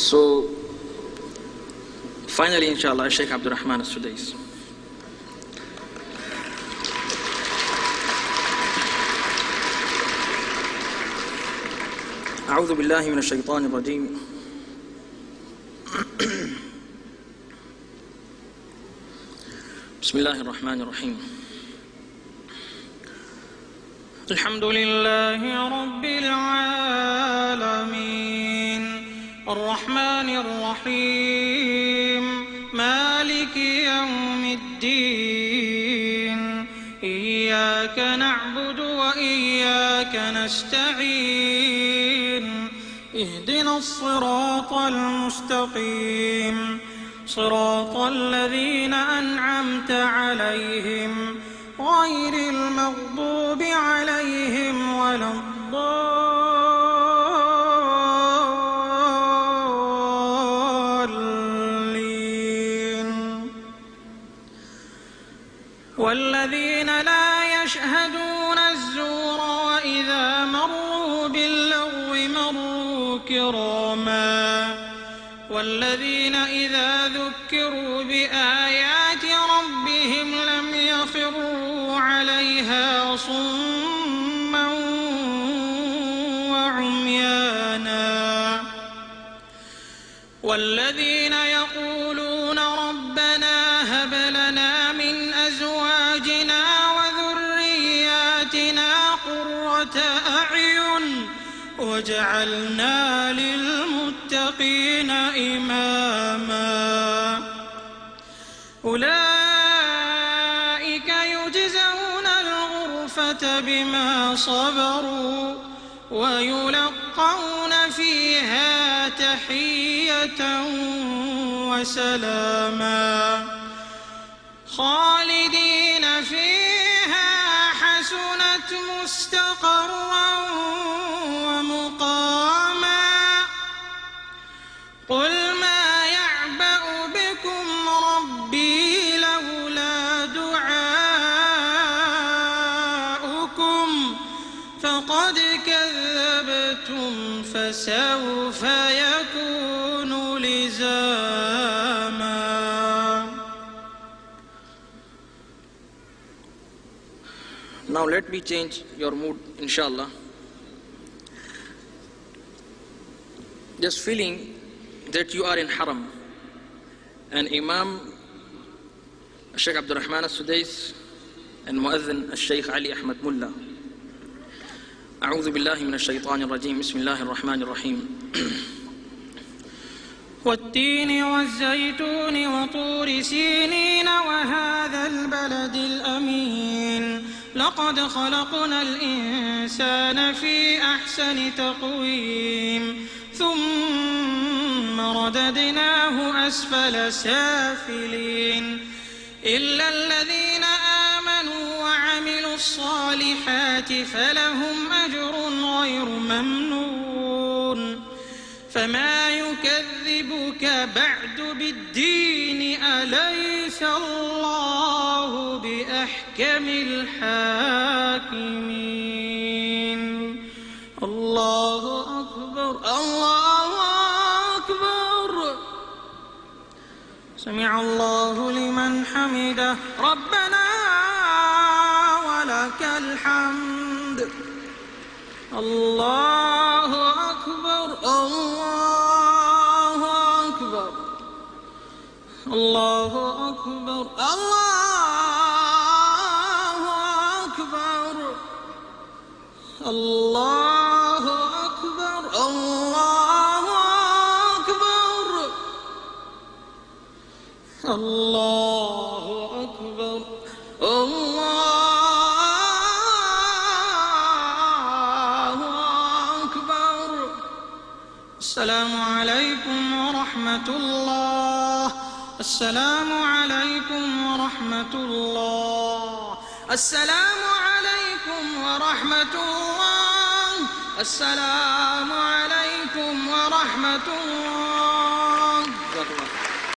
So, finally, inshallah, Sheikh Abdul Rahman As-Sudais. أعوذ بالله من الشيطان الرجيم. بسم الله الرحمن الرحيم. الحمد لله رب العالمين الرحمن الرحيم مالك يوم الدين إياك نعبد وإياك نستعين اهدنا الصراط المستقيم صراط الذين أنعمت عليهم غير المغضوب عليهم ولا الضالين والذين لا يشهدون الزور وإذا مروا باللغو مروا كراما والذين إذا ذكروا بآيات ربهم لم يخروا عليها صما وعميانا والذين يقولون ربنا هب لنا من أزواجنا وذرياتنا قرة أعين واجعلنا للمتقين إماما أولئك يجزون الغرفة بما صبروا ويلقون فيها تحية وسلاما خالدين فيها حسنت مستقرا ومقاما قل ما يعبأ بكم ربي لولا دعاؤكم فقد كذبتم فسوف يكون لزاما. Now let me change your mood, inshallah. Just feeling that you are in Haram and Imam Sheikh Abdul Rahman As-Sudais and Muadhin Al-Sheikh Ali Ahmad Mullah. أعوذ بالله من الشيطان الرجيم. بسم الله الرحمن الرحيم. والتين والزيتون وطور سينين وهذا البلد الأمين لقد خلقنا الإنسان في أحسن تقويم ثم رددناه أسفل سافلين إلا الذين آمنوا وعملوا الصالحات فلهم أجر غير ممنون فما يكذبك بعد بالدين أليس الله بأحكم الحاكمين. الله أكبر الله أكبر. سمع الله لمن حمده ربنا ولك الحمد. الله أكبر الله أكبر الله أكبر الله أكبر الله أكبر الله أكبر الله أكبر الله أكبر. السلام عليكم ورحمة الله. السلام عليكم ورحمة الله. السلام عليكم ورحمة الله. السلام عليكم ورحمة الله.